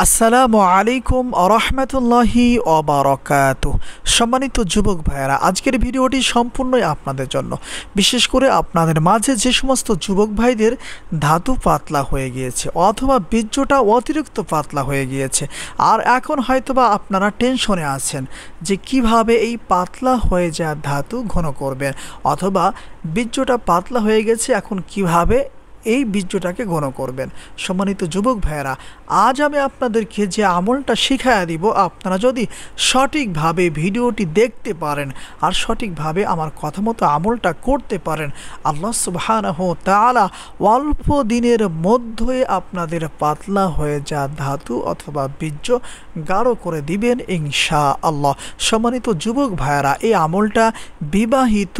আসসালামু আলাইকুম আরহামাতুল্লাহি ওয়াবারাকাতুহু। সম্মানিত যুবক ভাইয়েরা, আজকের ভিডিওটি সম্পূর্ণই আপনাদের জন্য। বিশেষ করে আপনাদের মাঝে যে সমস্ত যুবক ভাইদের ধাতু পাতলা হয়ে গিয়েছে অথবা বীর্যটা অতিরিক্ত পাতলা হয়ে গিয়েছে, আর এখন হয়তোবা আপনারা টেনশনে আছেন যে কিভাবে এই পাতলা হয়ে যাওয়া ধাতু ঘন করবেন, অথবা বীর্যটা পাতলা হয়ে গেছে এখন কিভাবে এই বীর্যটাকে ঘন করবেন। সম্মানিত যুবক ভাইয়েরা, আজ আমি আপনাদেরকে যে আমলটা শিখাইয়া দিব, আপনারা যদি সঠিকভাবে ভিডিওটি দেখতে পারেন আর সঠিকভাবে আমার কথা মতো আমলটা করতে পারেন, আল্লাহ সুবহানাহু ওয়া তাআলা অল্প দিনের মধ্যে আপনাদের পাতলা হয়ে যাওয়া ধাতু অথবা বীর্য গাঢ় করে দিবেন ইনশাআল্লাহ। সম্মানিত যুবক ভাইয়েরা, এই আমলটা বিবাহিত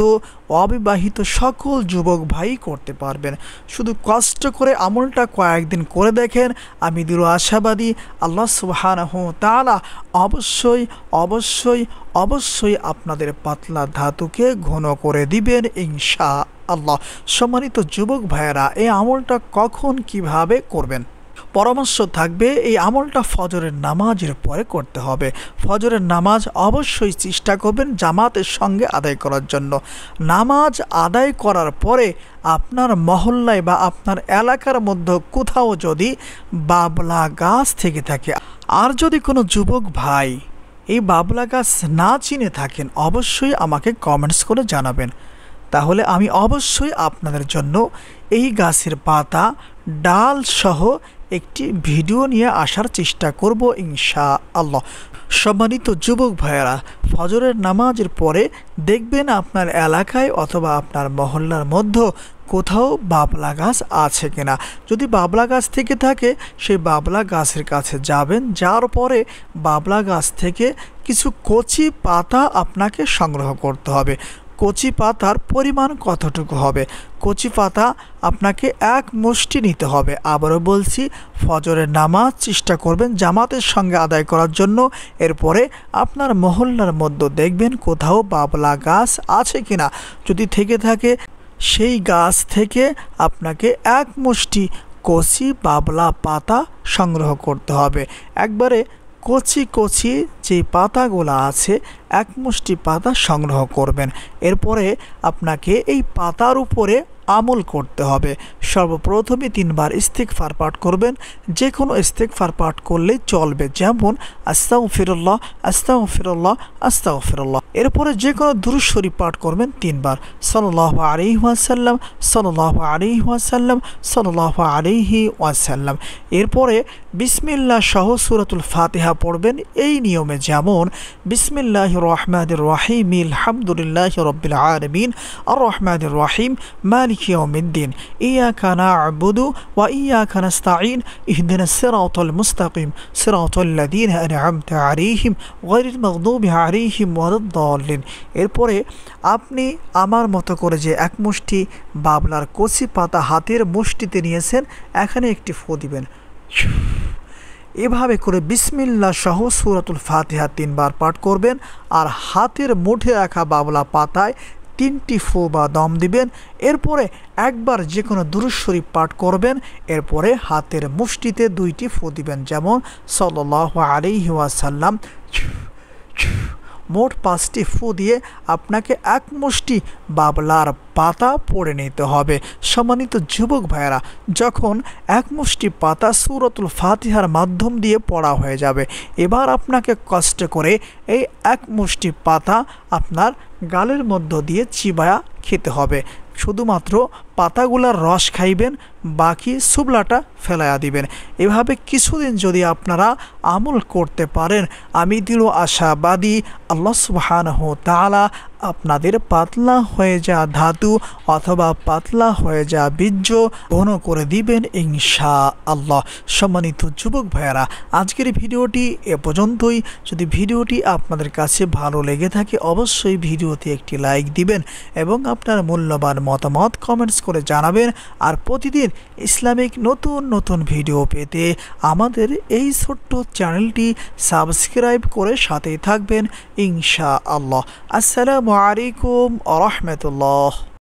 অবিবাহিত সকল যুবক ভাই করতে পারবেন। শুধু কষ্ট করে আমলটা কয়েকদিন করে দেখেন, আমি দৃঢ় আশাবাদী আল্লাহ সুবহানাহু ওয়া তাআলা অবশ্যই অবশ্যই অবশ্যই আপনাদের পাতলা ধাতুকে ঘন করে দিবেন ইনশাআল্লাহ। সম্মানিত যুবক ভাইয়েরা, এই আমলটা কখন কিভাবে করবেন পরামর্শ থাকবে। এই আমলটা ফজরের নামাজের পরে করতে হবে। ফজরের নামাজ অবশ্যই চেষ্টা করবেন জামাতের সঙ্গে আদায় করার জন্য। নামাজ আদায় করার পরে আপনার মহল্লায় বা আপনার এলাকার মধ্যে কোথাও যদি বাবলা গাছ থেকে থাকে, আর যদি কোনো যুবক ভাই এই বাবলা গাছ না চিনে থাকেন, অবশ্যই আমাকে কমেন্টস করে জানাবেন। তাহলে আমি অবশ্যই আপনাদের জন্য এই গাছের পাতা ডাল সহ একটি ভিডিও নিয়ে আসার চেষ্টা করব ইনশাআল্লাহ। সম্মানিত যুবক ভাইয়েরা, ফজরের নামাজের পরে দেখবেন আপনার এলাকায় অথবা আপনার মহল্লার মধ্যে কোথাও বাবলা গাছ আছে কিনা। যদি বাবলা গাছ থেকে থাকে, সেই বাবলা গাছের কাছে যাবেন, যার পরে বাবলা গাছ থেকে কিছু কচি পাতা আপনাকে সংগ্রহ করতে হবে। কচি পাতার পরিমাণ কতটুকু হবে? কচি পাতা আপনাকে এক মুষ্টি নিতে হবে। আবারও বলছি, ফজরের নামাজ চেষ্টা করবেন জামাতের সঙ্গে আদায় করার জন্য। এরপরে আপনার মহল্লার মধ্যে দেখবেন কোথাও বাবলা গাছ আছে কিনা। যদি থেকে থাকে, সেই গাছ থেকে আপনাকে এক মুষ্টি কচি বাবলা পাতা সংগ্রহ করতে হবে। একবারে কচি কচি যে পাতাগুলো আছে, এক মুষ্টি পাতা সংগ্রহ করবেন। এরপরে আপনাকে এই পাতার উপরে আমল করতে হবে। সর্বপ্রথমে 3 বার ইস্তিগফার পাঠ করবেন। যে কোনো ইস্তিগফার পাঠ করলেই চলবে, যেমন আস্তাগফিরুল্লাহ আস্তাগফিরুল্লাহ আস্তাগফিরুল্লাহ। এরপরে যে কোনো দুরূদ শরীফ পাঠ করবেন 3 বার, সাল্লাল্লাহু আলাইহি ওয়াসাল্লাম সাল্লাল্লাহু আলাইহি ওয়াসাল্লাম সাল্লাল্লাহু আলাইহি ওয়াসাল্লাম। এরপরে বিসমিল্লাহ সহ সূরাতুল ফাতিহা পড়বেন এই নিয়মে, যেমন বিসমিল্লাহির রহমানির রহিম আলহামদুলিল্লাহি রাব্বিল আলামিন আর রহমানির রহিম মালিকি ইয়াউমিদ্দিন ইয়াকা না'বুদু ওয়া ইয়াকা নাস্তাঈন ইহদিনাস সিরাতাল মুস্তাকিম সিরাতাল লাযীনা আন'আমতা আলাইহিম গায়রিল মাগদুবি আলাইহিম ওয়ালাদ-দাল্লিন। এরপরে আপনি আমার মতো করে যে এক মুষ্টি বাবলার কচি পাতা হাতের মুষ্টিতে নিয়েছেন, এখানে একটি ফু দিবেন। এভাবে করে বিসমিল্লাহ সহ সূরাতুল ফাতিহা 3 বার পাঠ করবেন, আর হাতের মুঠে রাখা বাবলা পাতায় 3টি ফু বা দম দিবেন। এরপরে একবার যে কোনো দুরূদ শরীফ পাঠ করবেন। এরপরে হাতের মুষ্টিতে 2টি ফু দিবেন, যেমন সাল্লাল্লাহু আলাইহি ওয়াসাল্লাম। মোট 5টি ফু দিয়ে আপনাকে এক মুষ্টি বাবলার পাতা পড়ে নিতে হবে। সম্মানিত যুবক ভাইয়েরা, যখন এক মুষ্টি পাতা সূরাতুল ফাতিহার মাধ্যম দিয়ে পড়া হয়ে যাবে, এবার আপনাকে কষ্ট করে এই এক মুষ্টি পাতা আপনার গালের মধ্য দিয়ে চিবায়া খেতে হবে। শুধুমাত্র পাতাগুলার রস খাইবেন, বাকি সুবলাটা ফেলাইয়া দিবেন। এভাবে কিছুদিন যদি আপনারা আমল করতে পারেন, আমি দৃঢ় আশাবাদী আল্লাহ সুবহানাহু ওয়া তাআলা আপনাদের পাতলা হয়ে যাওয়া ধাতু অথবা পাতলা হয়ে যাওয়া বীর্য ঘন করে দিবেন ইনশাআল্লাহ। সম্মানিত যুবক ভাইয়েরা, আজকের ভিডিওটি এ পর্যন্তই। যদি ভিডিওটি আপনাদের কাছে ভালো লেগে থাকে, অবশ্যই ভিডিওতে একটি লাইক দিবেন এবং আপনার মূল্যবান মতামত কমেন্টস করে জানাবেন। আর প্রতিদিন ইসলামিক নতুন নতুন ভিডিও পেতে আমাদের এই ছোট্ট চ্যানেলটি সাবস্ক্রাইব করে সাথেই থাকবেন ইনশাআল্লাহ। আসসালামু আলাইকুম ওয়া রাহমাতুল্লাহ।